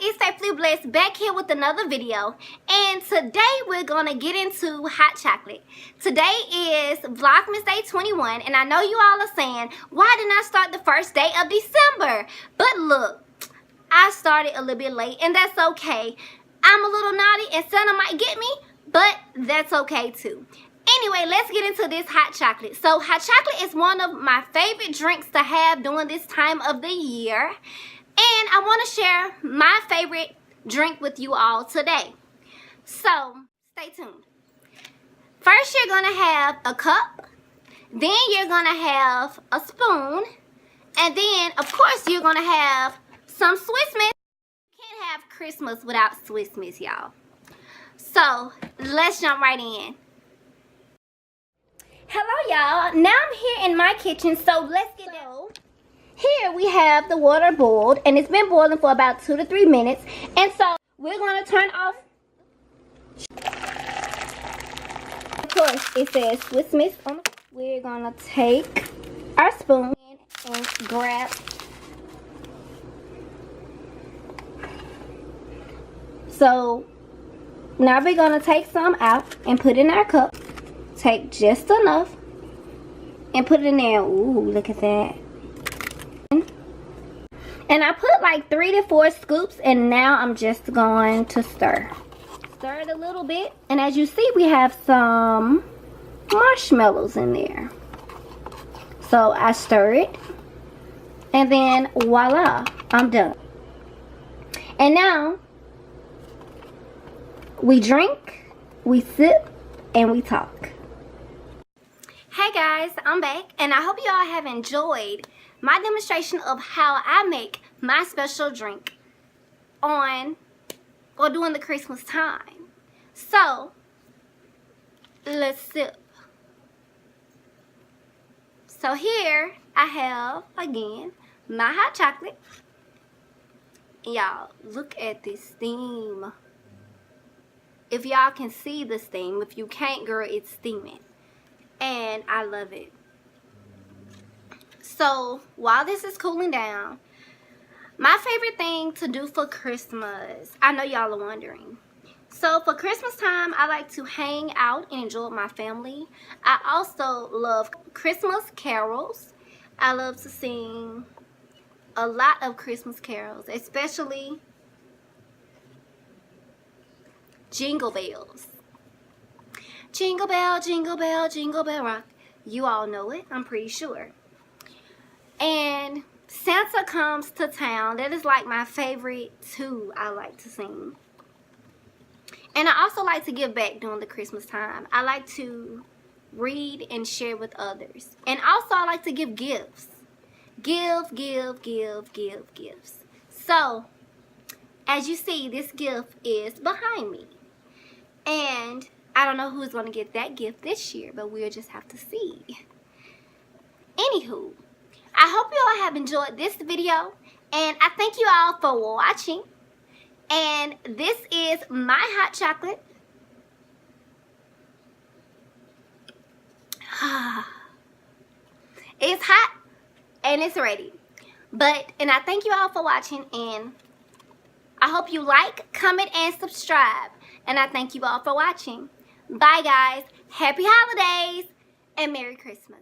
it's Faithfully Blessed back here with another video, and today we're gonna get into hot chocolate. Today is Vlogmas Day 21, and I know you all are saying, why didn't I start the first day of December? But look, I started a little bit late, and that's okay. I'm a little naughty, and Santa might get me, but that's okay too. Anyway, let's get into this hot chocolate. So hot chocolate is one of my favorite drinks to have during this time of the year. And I want to share my favorite drink with you all today. So, stay tuned. First, you're going to have a cup. Then, you're going to have a spoon. And then, of course, you're going to have some Swiss Miss. You can't have Christmas without Swiss Miss, y'all. So, let's jump right in. Hello, y'all. Now, I'm here in my kitchen, so let's get started. Here we have the water boiled, and it's been boiling for about 2 to 3 minutes. And so we're going to turn off. Of course, it says Swiss Miss on the. We're going to take our spoon and grab. So now we're going to take some out and put in our cup. Take just enough and put it in there. Ooh, look at that. And I put like 3 to 4 scoops, and now I'm just going to stir. Stir it a little bit, and as you see, we have some marshmallows in there. So I stir it, and then voila, I'm done. And now, we drink, we sip, and we talk. Hey guys, I'm back, and I hope you all have enjoyed my demonstration of how I make my special drink during the Christmas time. So, let's sip. So here I have, again, my hot chocolate. Y'all, look at this steam. If y'all can see the steam, if you can't, girl, it's steaming. And I love it. So, while this is cooling down, my favorite thing to do for Christmas, I know y'all are wondering. So, for Christmas time, I like to hang out and enjoy with my family. I also love Christmas carols. I love to sing a lot of Christmas carols, especially Jingle Bells. Jingle bell, jingle bell, jingle bell rock. You all know it, I'm pretty sure. And Santa Comes to Town. That is like my favorite too. I like to sing. And I also like to give back during the Christmas time. I like to read and share with others. And also I like to give gifts. Give gifts. So, as you see, this gift is behind me. And I don't know who's going to get that gift this year, but we'll just have to see. Anywho, I hope you all have enjoyed this video, and I thank you all for watching. And this is my hot chocolate. It's hot and it's ready. And I thank you all for watching, and I hope you like, comment, and subscribe. And I thank you all for watching. Bye guys. Happy holidays and Merry Christmas.